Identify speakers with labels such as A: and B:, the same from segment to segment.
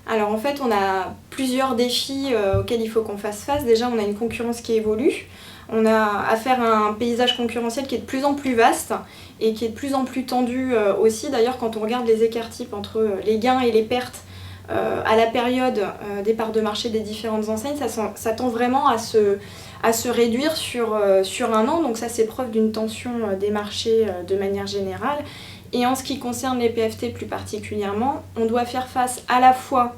A: Alors en fait, on a plusieurs défis auxquels il faut qu'on fasse face. Déjà, on a une concurrence qui évolue. On a affaire à un paysage concurrentiel qui est de plus en plus vaste et qui est de plus en plus tendu aussi. D'ailleurs, quand on regarde les écarts-types entre les gains et les pertes à la période des parts de marché des différentes enseignes, ça tend vraiment à se réduire sur un an. Donc ça, c'est preuve d'une tension des marchés de manière générale. Et en ce qui concerne les PFT plus particulièrement, on doit faire face à la fois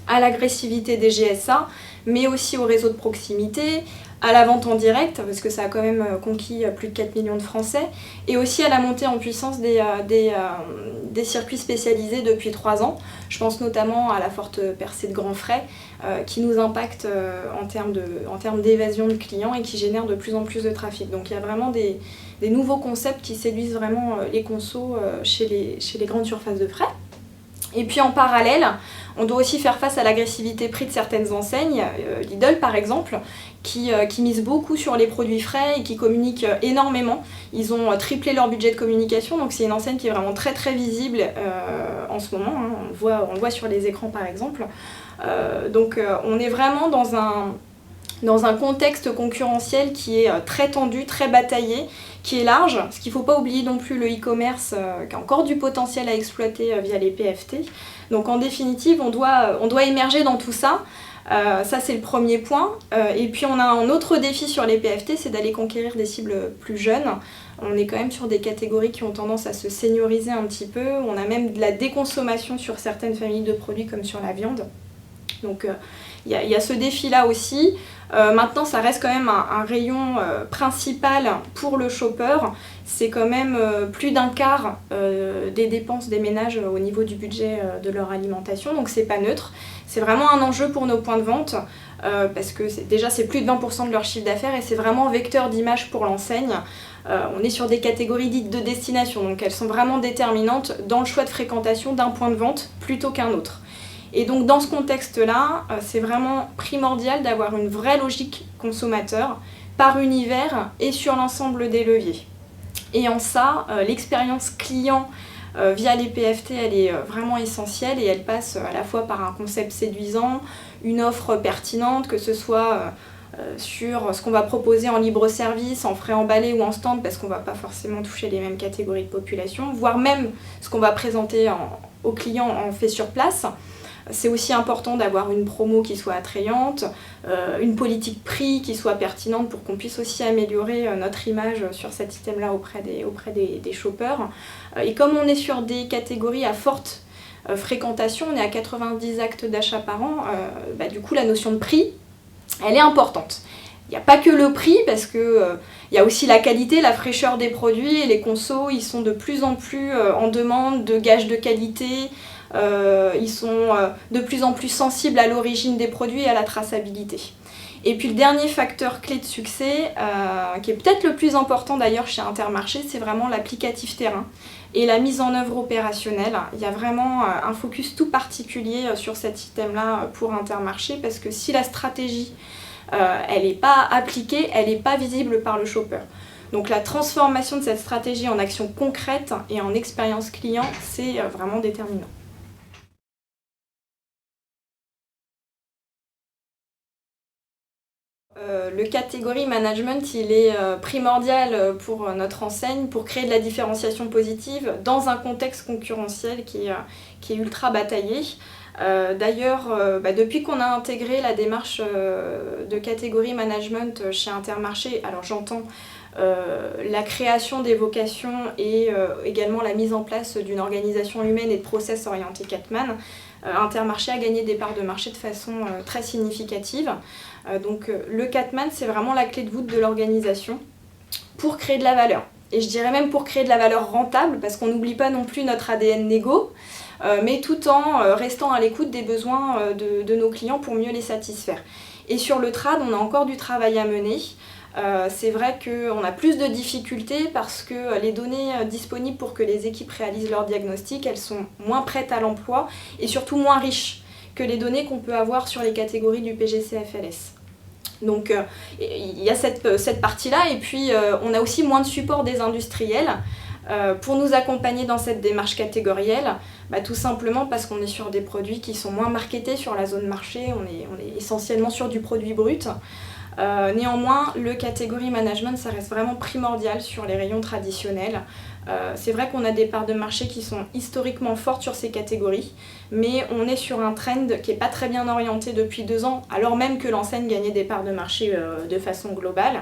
A: à l'agressivité des GSA, mais aussi au réseau de proximité, à la vente en direct, parce que ça a quand même conquis plus de 4 millions de Français, et aussi à la montée en puissance des circuits spécialisés depuis 3 ans. Je pense notamment à la forte percée de grands frais, qui nous impacte en termes d'évasion de clients et qui génère de plus en plus de trafic. Donc il y a vraiment des nouveaux concepts qui séduisent vraiment les consos chez les grandes surfaces de frais. Et puis en parallèle, on doit aussi faire face à l'agressivité prix de certaines enseignes, Lidl par exemple, qui misent beaucoup sur les produits frais et qui communiquent énormément. Ils ont triplé leur budget de communication, donc c'est une enseigne qui est vraiment très très visible en ce moment, hein. On le voit sur les écrans par exemple. Donc on est vraiment dans un contexte concurrentiel qui est très tendu, très bataillé, qui est large. Ce qu'il ne faut pas oublier non plus, le e-commerce qui a encore du potentiel à exploiter via les PFT. Donc en définitive, on doit émerger dans tout ça. Ça c'est le premier point. Et puis on a un autre défi sur les PFT, c'est d'aller conquérir des cibles plus jeunes. On est quand même sur des catégories qui ont tendance à se senioriser un petit peu. On a même de la déconsommation sur certaines familles de produits comme sur la viande. Donc il y a ce défi-là aussi. Maintenant, ça reste quand même un rayon principal pour le shopper. C'est quand même plus d'un quart des dépenses des ménages au niveau du budget de leur alimentation. Donc c'est pas neutre. C'est vraiment un enjeu pour nos points de vente parce que c'est plus de 20% de leur chiffre d'affaires et c'est vraiment vecteur d'image pour l'enseigne. On est sur des catégories dites de destination, donc elles sont vraiment déterminantes dans le choix de fréquentation d'un point de vente plutôt qu'un autre. Et donc dans ce contexte-là, c'est vraiment primordial d'avoir une vraie logique consommateur par univers et sur l'ensemble des leviers. Et en ça, l'expérience client via les PFT, elle est vraiment essentielle et elle passe à la fois par un concept séduisant, une offre pertinente, que ce soit sur ce qu'on va proposer en libre service, en frais emballés ou en stand, parce qu'on ne va pas forcément toucher les mêmes catégories de population, voire même ce qu'on va présenter aux clients en fait sur place. C'est aussi important d'avoir une promo qui soit attrayante, une politique prix qui soit pertinente pour qu'on puisse aussi améliorer notre image sur cet item-là auprès des shoppers. Et comme on est sur des catégories à forte fréquentation, on est à 90 actes d'achat par an, du coup la notion de prix, elle est importante. Il n'y a pas que le prix, parce que il y a aussi la qualité, la fraîcheur des produits, et les consos, ils sont de plus en plus en demande de gages de qualité. Ils sont de plus en plus sensibles à l'origine des produits et à la traçabilité. Et puis le dernier facteur clé de succès, qui est peut-être le plus important d'ailleurs chez Intermarché, c'est vraiment l'applicatif terrain et la mise en œuvre opérationnelle. Il y a vraiment un focus tout particulier sur cet item-là pour Intermarché, parce que si la stratégie elle n'est pas appliquée, elle n'est pas visible par le shopper. Donc la transformation de cette stratégie en action concrète et en expérience client, c'est vraiment déterminant. Le category management, il est primordial pour notre enseigne, pour créer de la différenciation positive dans un contexte concurrentiel qui est ultra bataillé. D'ailleurs, depuis qu'on a intégré la démarche de category management chez Intermarché, alors j'entends la création des vocations et également la mise en place d'une organisation humaine et de process orientés Catman, Intermarché a gagné des parts de marché de façon très significative. Donc le Catman, c'est vraiment la clé de voûte de l'organisation pour créer de la valeur. Et je dirais même pour créer de la valeur rentable, parce qu'on n'oublie pas non plus notre ADN négo, mais tout en restant à l'écoute des besoins de nos clients pour mieux les satisfaire. Et sur le trad, on a encore du travail à mener. C'est vrai qu'on a plus de difficultés parce que les données disponibles pour que les équipes réalisent leur diagnostic, elles sont moins prêtes à l'emploi et surtout moins riches que les données qu'on peut avoir sur les catégories du PGC-FLS. Donc il y a cette partie-là, et puis on a aussi moins de support des industriels. pour nous accompagner dans cette démarche catégorielle, tout simplement parce qu'on est sur des produits qui sont moins marketés sur la zone marché, on est essentiellement sur du produit brut. Néanmoins, le category management, ça reste vraiment primordial sur les rayons traditionnels. C'est vrai qu'on a des parts de marché qui sont historiquement fortes sur ces catégories, mais on est sur un trend qui n'est pas très bien orienté depuis 2 ans, alors même que l'enseigne gagnait des parts de marché de façon globale.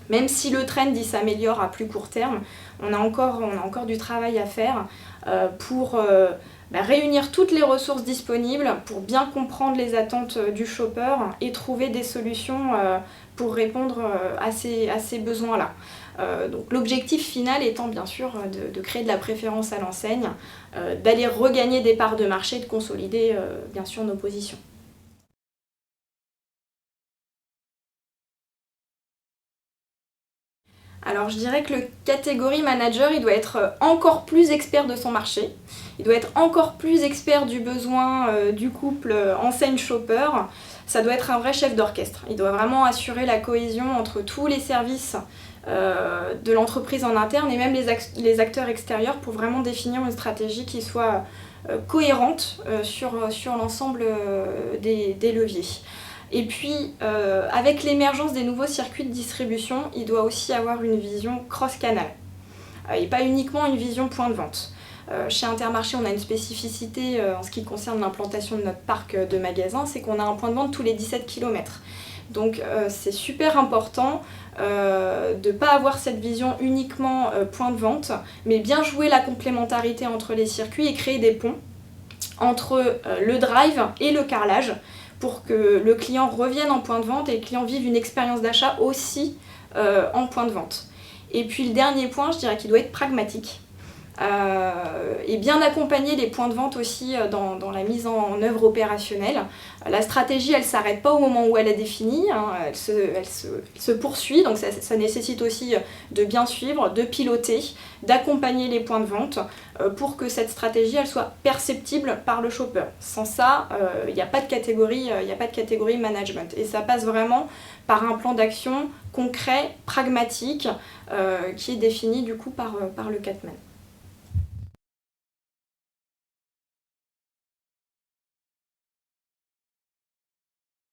A: Même si le trend il s'améliore à plus court terme, on a encore du travail à faire pour réunir toutes les ressources disponibles pour bien comprendre les attentes du shopper et trouver des solutions pour répondre à ces besoins-là. Donc l'objectif final étant bien sûr de créer de la préférence à l'enseigne, d'aller regagner des parts de marché, de consolider bien sûr nos positions. Alors je dirais que le category manager, il doit être encore plus expert de son marché, il doit être encore plus expert du besoin du couple enseigne-shopper, ça doit être un vrai chef d'orchestre. Il doit vraiment assurer la cohésion entre tous les services de l'entreprise en interne et même les acteurs extérieurs pour vraiment définir une stratégie qui soit cohérente sur l'ensemble des leviers. Et puis, avec l'émergence des nouveaux circuits de distribution, il doit aussi avoir une vision cross-canal et pas uniquement une vision point de vente. Chez Intermarché, on a une spécificité en ce qui concerne l'implantation de notre parc de magasins, c'est qu'on a un point de vente tous les 17 km. Donc c'est super important de ne pas avoir cette vision uniquement point de vente, mais bien jouer la complémentarité entre les circuits et créer des ponts entre le drive et le carrelage, pour que le client revienne en point de vente et le client vive une expérience d'achat aussi en point de vente. Et puis le dernier point, je dirais qu'il doit être pragmatique et bien accompagner les points de vente aussi dans la mise en œuvre opérationnelle. La stratégie, elle ne s'arrête pas au moment où elle est définie, hein, elle se poursuit, donc ça nécessite aussi de bien suivre, de piloter, d'accompagner les points de vente pour que cette stratégie elle soit perceptible par le shopper. Sans ça, il n'y a pas de catégorie management. Et ça passe vraiment par un plan d'action concret, pragmatique, qui est défini du coup par le Catman.